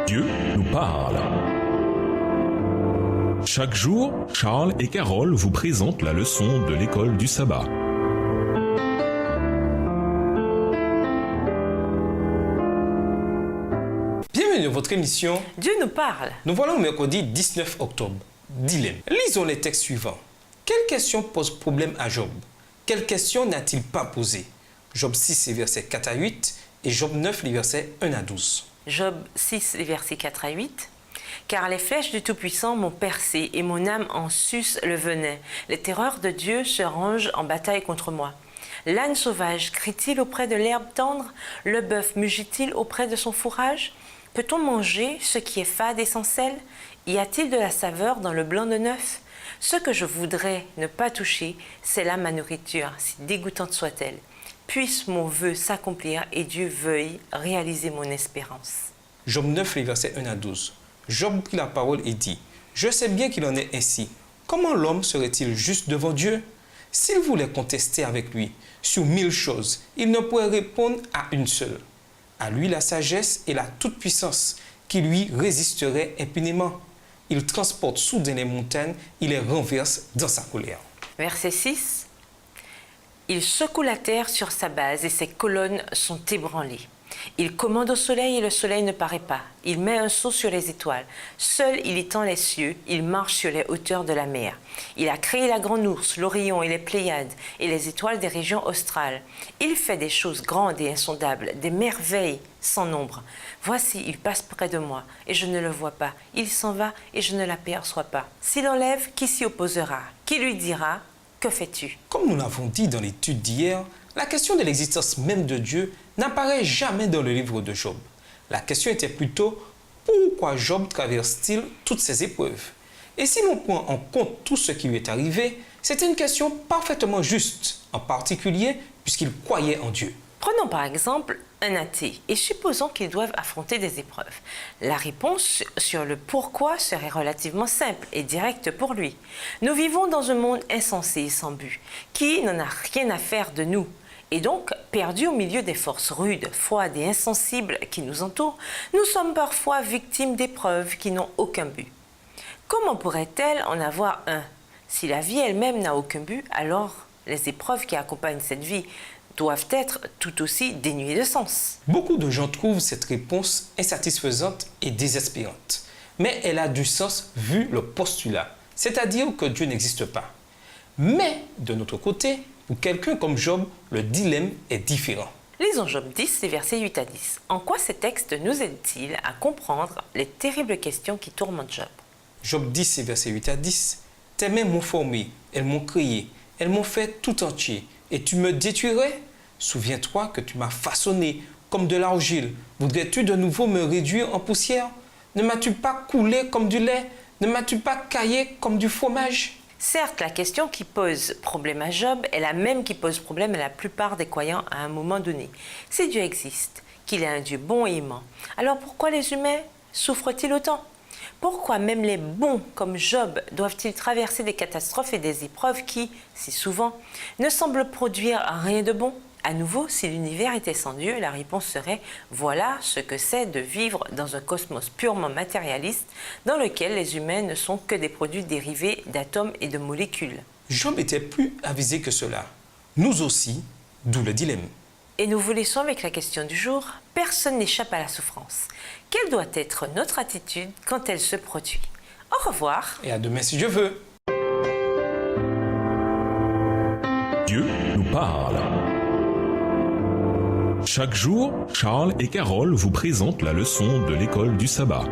Dieu nous parle. Chaque jour, Charles et Carole vous présentent la leçon de l'école du sabbat. Bienvenue dans votre émission Dieu nous parle. Nous voilà au mercredi 19 octobre. Dilemme. Lisons les textes suivants. Quelle question pose problème à Job? Quelle question n'a-t-il pas posée? Job 6, les versets 4 à 8 et Job 9, les versets 1 à 12. Job 6, les versets 4 à 8. Car les flèches du Tout-Puissant m'ont percé et mon âme en suce le venin. Les terreurs de Dieu se rangent en bataille contre moi. L'âne sauvage crie-t-il auprès de l'herbe tendre? Le bœuf mugit-il auprès de son fourrage? Peut-on manger ce qui est fade et sans sel? Y a-t-il de la saveur dans le blanc de neuf? Ce que je voudrais ne pas toucher, c'est là ma nourriture, si dégoûtante soit-elle. Puisse mon vœu s'accomplir et Dieu veuille réaliser mon espérance. Job 9, les versets 1 à 12. Job prit la parole et dit, « Je sais bien qu'il en est ainsi. Comment l'homme serait-il juste devant Dieu? S'il voulait contester avec lui sur 1000 choses, il ne pourrait répondre à une seule. À lui la sagesse et la toute-puissance qui lui résisteraient impunément. Il transporte soudain les montagnes, il les renverse dans sa colère. » Verset 6. Il secoue la terre sur sa base et ses colonnes sont ébranlées. Il commande au soleil et le soleil ne paraît pas. Il met un sceau sur les étoiles. Seul il étend les cieux, il marche sur les hauteurs de la mer. Il a créé la grande ours, l'Orion et les Pléiades et les étoiles des régions australes. Il fait des choses grandes et insondables, des merveilles sans nombre. Voici, il passe près de moi et je ne le vois pas. Il s'en va et je ne l'aperçois pas. S'il enlève, qui s'y opposera? Qui lui dira? Que fais-tu? Comme nous l'avons dit dans l'étude d'hier, la question de l'existence même de Dieu n'apparaît jamais dans le livre de Job. La question était plutôt « Pourquoi Job traverse-t-il toutes ces épreuves ?» Et si l'on prend en compte tout ce qui lui est arrivé, c'était une question parfaitement juste, en particulier puisqu'il croyait en Dieu. Prenons par exemple un athée et supposons qu'ils doivent affronter des épreuves. La réponse sur le pourquoi serait relativement simple et directe pour lui. Nous vivons dans un monde insensé et sans but, qui n'en a rien à faire de nous. Et donc, perdus au milieu des forces rudes, froides et insensibles qui nous entourent, nous sommes parfois victimes d'épreuves qui n'ont aucun but. Comment pourrait-elle en avoir un? Si la vie elle-même n'a aucun but, alors les épreuves qui accompagnent cette vie doivent être tout aussi dénuées de sens. Beaucoup de gens trouvent cette réponse insatisfaisante et désespérante. Mais elle a du sens vu le postulat, c'est-à-dire que Dieu n'existe pas. Mais, de notre côté, pour quelqu'un comme Job, le dilemme est différent. Lisons Job 10, les versets 8 à 10. En quoi ces textes nous aident-ils à comprendre les terribles questions qui tourmentent Job? Job 10, versets 8 à 10. « Tes mains m'ont formé, elles m'ont créé, elles m'ont fait tout entier. Et tu me détruirais? Souviens-toi que tu m'as façonné comme de l'argile. Voudrais-tu de nouveau me réduire en poussière? Ne m'as-tu pas coulé comme du lait? Ne m'as-tu pas caillé comme du fromage ?» Certes, la question qui pose problème à Job est la même qui pose problème à la plupart des croyants à un moment donné. Si Dieu existe, qu'il est un Dieu bon et aimant, alors pourquoi les humains souffrent-ils autant? Pourquoi même les bons comme Job doivent-ils traverser des catastrophes et des épreuves qui, si souvent, ne semblent produire rien de bon? À nouveau, si l'univers était sans Dieu, la réponse serait « Voilà ce que c'est de vivre dans un cosmos purement matérialiste dans lequel les humains ne sont que des produits dérivés d'atomes et de molécules. » Job était plus avisé que cela. Nous aussi, d'où le dilemme. Et nous vous laissons avec la question du jour. Personne n'échappe à la souffrance. Quelle doit être notre attitude quand elle se produit? Au revoir. Et à demain si Dieu veut. Dieu nous parle. Chaque jour, Charles et Carole vous présentent la leçon de l'école du sabbat.